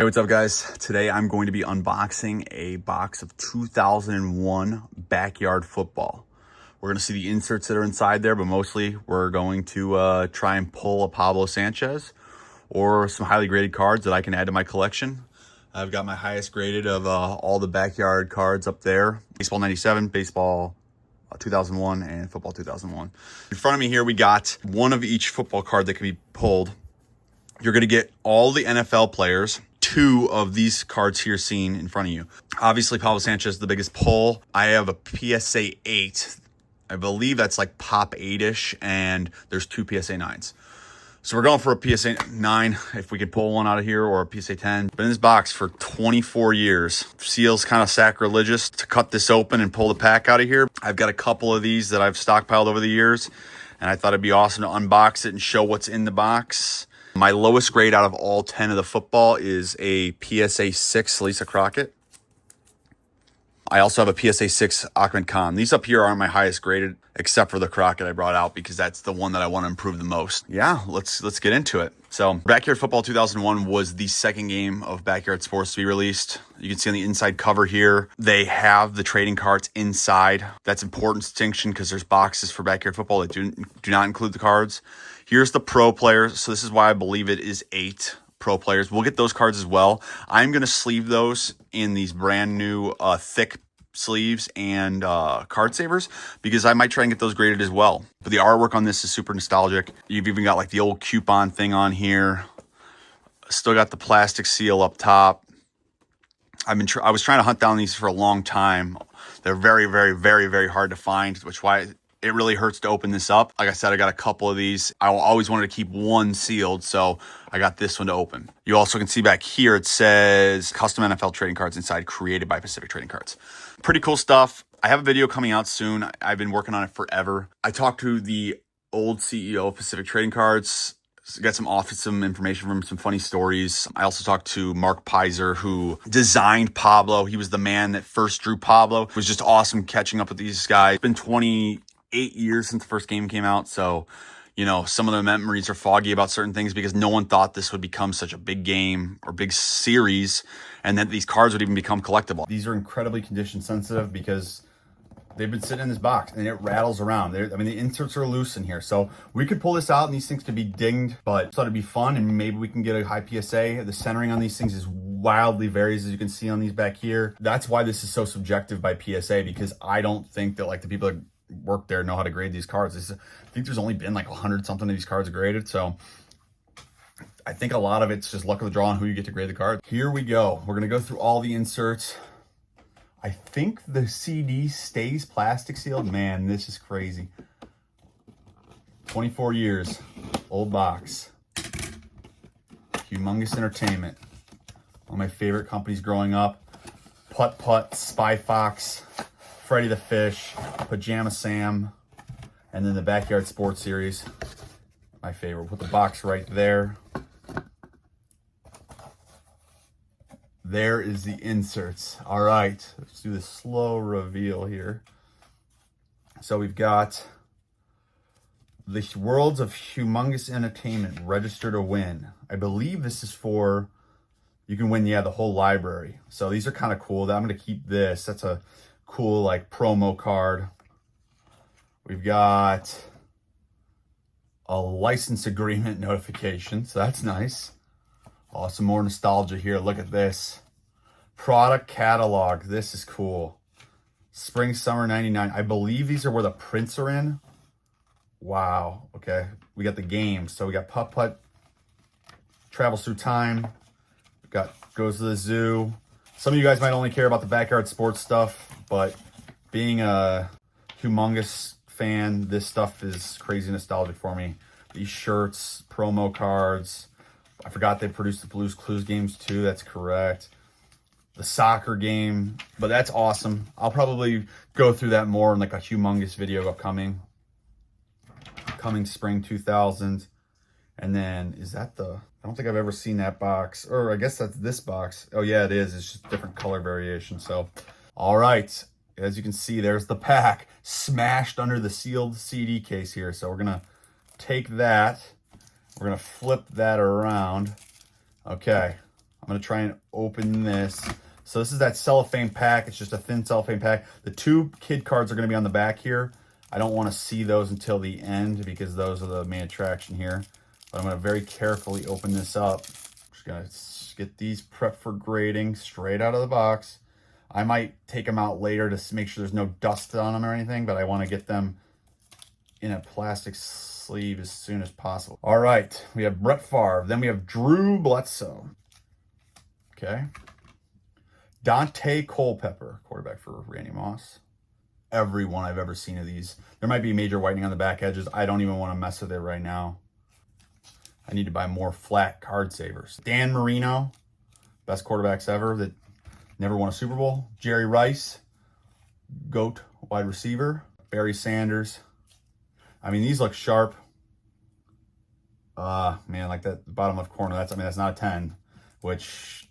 Hey, what's up guys? Today I'm going to be unboxing a box of 2001 Backyard Football. We're going to see the inserts that are inside there, but mostly we're going to try and pull a Pablo Sanchez or some highly graded cards that I can add to my collection. I've got my highest graded of all the Backyard cards up there. Baseball 97, Baseball 2001, and Football 2001. In front of me here we got one of each football card that can be pulled. You're going to get all the NFL players. Two of these cards here seen in front of you. Obviously, Pablo Sanchez, the biggest pull. I have a PSA 8. I believe that's like Pop 8-ish, and there's two PSA 9s. So we're going for a PSA 9 if we could pull one out of here, or a PSA 10. Been in this box for 24 years. Feels kind of sacrilegious to cut this open and pull the pack out of here. I've got a couple of these that I've stockpiled over the years, and I thought it'd be awesome to unbox it and show what's in the box. My lowest grade out of all 10 of the football is a PSA 6 Lisa Crockett. I also have a PSA 6 Ahmed Khan. These up here aren't my highest graded, except for the Crockett I brought out because that's the one that I want to improve the most. Yeah, let's get into it. So Backyard Football 2001 was the second game of Backyard Sports to be released. You can see on the inside cover here, they have the trading cards inside. That's important distinction because there's boxes for Backyard Football that do not include the cards. Here's the pro players. So this is why I believe it is 8 pro players. We'll get those cards as well. I'm going to sleeve those in these brand new thick sleeves and card savers because I might try and get those graded as well. But the artwork on this is super nostalgic. You've even got like the old coupon thing on here. Still got the plastic seal up top. I was trying to hunt down these for a long time. They're very, very, very, very hard to find, which why it really hurts to open this up. Like I said, I got a couple of these. I always wanted to keep one sealed, so I got this one to open. You also can see back here, it says custom NFL trading cards inside, created by Pacific Trading Cards. Pretty cool stuff. I have a video coming out soon. I've been working on it forever. I talked to the old CEO of Pacific Trading Cards, got some information from him, some funny stories. I also talked to Mark Pizer, who designed Pablo. He was the man that first drew Pablo. It was just awesome catching up with these guys. It's been 28 years since the first game came out, so you know, some of the memories are foggy about certain things because no one thought this would become such a big game or big series and that these cards would even become collectible. These are incredibly condition sensitive because they've been sitting in this box and it rattles around. I mean, the inserts are loose in here, so we could pull this out and these things could be dinged, but I thought it'd be fun and maybe we can get a high PSA. The centering on these things is wildly varies, as you can see on these back here. That's why this is so subjective by PSA, because I don't think that like the people that work there know how to grade these cards. I think there's only been like 100 something of these cards graded, so I think a lot of it's just luck of the draw on who you get to grade the card. Here we go. We're gonna go through all the inserts. I think the CD stays plastic sealed. Man, this is crazy. 24 years, old box. Humongous Entertainment. One of my favorite companies growing up. Putt Putt, Spy Fox, Freddy the Fish, Pajama Sam, and then the Backyard Sports Series. My favorite. Put the box right there. There is the inserts. All right, let's do the slow reveal here. So we've got the Worlds of Humongous Entertainment, register to win. I believe this is for, you can win, yeah, the whole library. So these are kind of cool. I'm going to keep this. That's a cool like promo card. We've got a license agreement notification, so that's nice. Awesome, more nostalgia here. Look at this. Product catalog. This is cool. Spring, summer 99. I believe these are where the prints are in. Wow. Okay. We got the games. So we got Putt Putt, Travels Through Time. We got Goes to the Zoo. Some of you guys might only care about the Backyard Sports stuff, but being a humongous fan, this stuff is crazy nostalgic for me. These shirts, promo cards. I forgot they produced the Blues Clues games too. That's correct. The soccer game, but that's awesome. I'll probably go through that more in like a humongous video upcoming. Coming spring 2000. And then is that I don't think I've ever seen that box, or I guess that's this box. Oh yeah, it is. It's just different color variation. So, all right. As you can see, there's the pack smashed under the sealed CD case here. So we're gonna take that. We're gonna flip that around. Okay, going to try and open this. So this is that cellophane pack. It's just a thin cellophane pack. The 2 kid cards are going to be on the back here. I don't want to see those until the end because those are the main attraction here. But I'm going to very carefully open this up. Just going to get these prepped for grading straight out of the box. I might take them out later to make sure there's no dust on them or anything, but I want to get them in a plastic sleeve as soon as possible. All right, we have Brett Favre. Then we have Drew Bledsoe. Okay. Dante Culpepper, quarterback for Randy Moss. Every one I've ever seen of these. There might be major whitening on the back edges. I don't even want to mess with it right now. I need to buy more flat card savers. Dan Marino, best quarterbacks ever that never won a Super Bowl. Jerry Rice, GOAT wide receiver. Barry Sanders. I mean, these look sharp. Man, like that bottom left corner, that's not a 10, which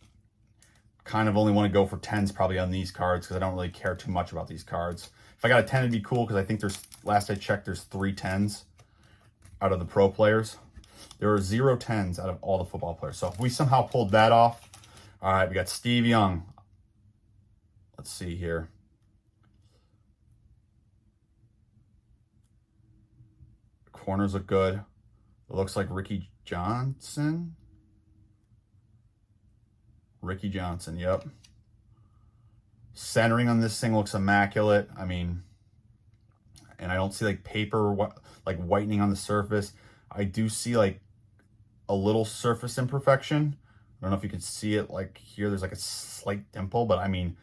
kind of only want to go for 10s probably on these cards because I don't really care too much about these cards. If I got a 10, it'd be cool because I think last I checked, there's 3 10s out of the pro players. There are 0 10s out of all the football players. So if we somehow pulled that off, all right, we got Steve Young. Let's see here. Corners look good. It looks like Ricky Johnson. Ricky Johnson, yep. Centering on this thing looks immaculate. I mean, and I don't see like paper, like whitening on the surface. I do see like a little surface imperfection. I don't know if you can see it like here. There's like a slight dimple, but I mean,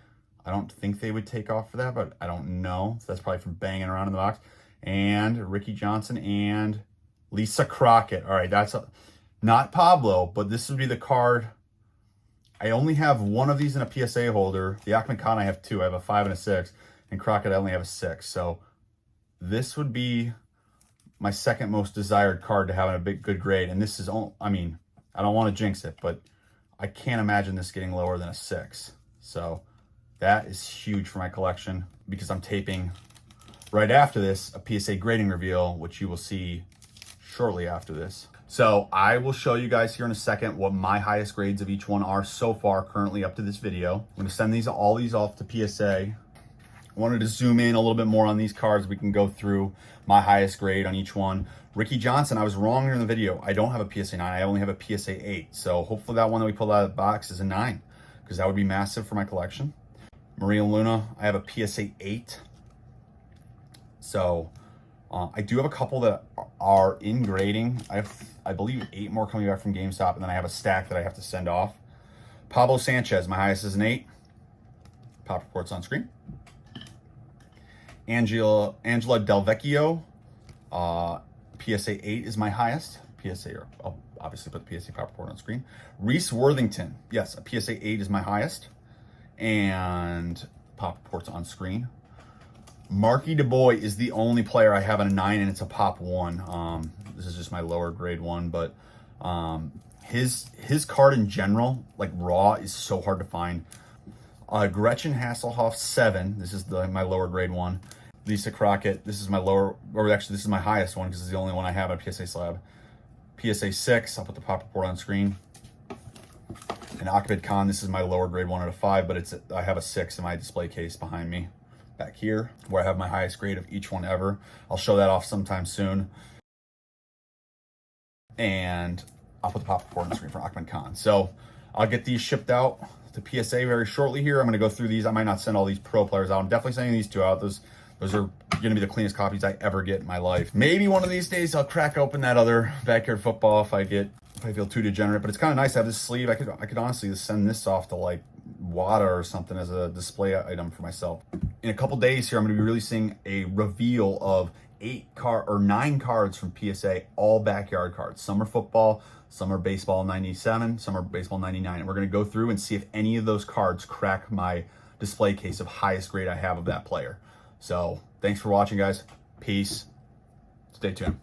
I don't think they would take off for that, but I don't know. So that's probably from banging around in the box. And Ricky Johnson and Lisa Crockett. All right, that's not Pablo, but this would be the card. I only have 1 of these in a PSA holder. The Ahmed Khan, I have 2. I have a 5 and a 6. And Crockett, I only have a 6. So this would be my second most desired card to have in a good grade. And this is, I mean, I don't want to jinx it, but I can't imagine this getting lower than a 6. So that is huge for my collection because I'm taping right after this a PSA grading reveal, which you will see shortly after this. So I will show you guys here in a second what my highest grades of each one are so far currently up to this video. I'm going to send all these off to PSA. I wanted to zoom in a little bit more on these cards. We can go through my highest grade on each one. Ricky Johnson, I was wrong here in the video. I don't have a PSA 9. I only have a PSA 8. So hopefully that one that we pulled out of the box is a 9 because that would be massive for my collection. Maria Luna, I have a PSA 8. So I do have a couple that are in grading. I believe 8 more coming back from GameStop, and then I have a stack that I have to send off. Pablo Sanchez, my highest is an 8. Pop reports on screen. Angela Del Vecchio, PSA 8 is my highest. PSA, I'll obviously put the PSA pop report on screen. Reese Worthington, yes, a PSA 8 is my highest. And pop reports on screen. Marky DeBoy is the only player I have on a 9, and it's a pop 1. This is just my lower grade one, but his card in general, like raw, is so hard to find. Gretchen Hasselhoff 7. This is my lower grade one. Lisa Crockett. This is my lower, or actually this is my highest one because it's the only one I have on PSA slab. PSA 6. I'll put the pop report on screen. And Ahmed Khan. This is my lower grade one at a 5, but I have a 6 in my display case behind me. Back here, where I have my highest grade of each one ever. I'll show that off sometime soon. And I'll put the pop report on the screen for Ahmed Khan. So I'll get these shipped out to PSA very shortly here. I'm going to go through these. I might not send all these pro players out. I'm definitely sending these 2 out. Those are going to be the cleanest copies I ever get in my life. Maybe one of these days I'll crack open that other Backyard Football if I feel too degenerate. But it's kind of nice to have this sleeve. I could honestly just send this off to like WADA or something as a display item for myself. In a couple days here, I'm going to be releasing a reveal of 9 cards from PSA, all backyard cards. Some are football, some are baseball 97, some are baseball 99. And we're going to go through and see if any of those cards crack my display case of highest grade I have of that player. So thanks for watching, guys. Peace. Stay tuned.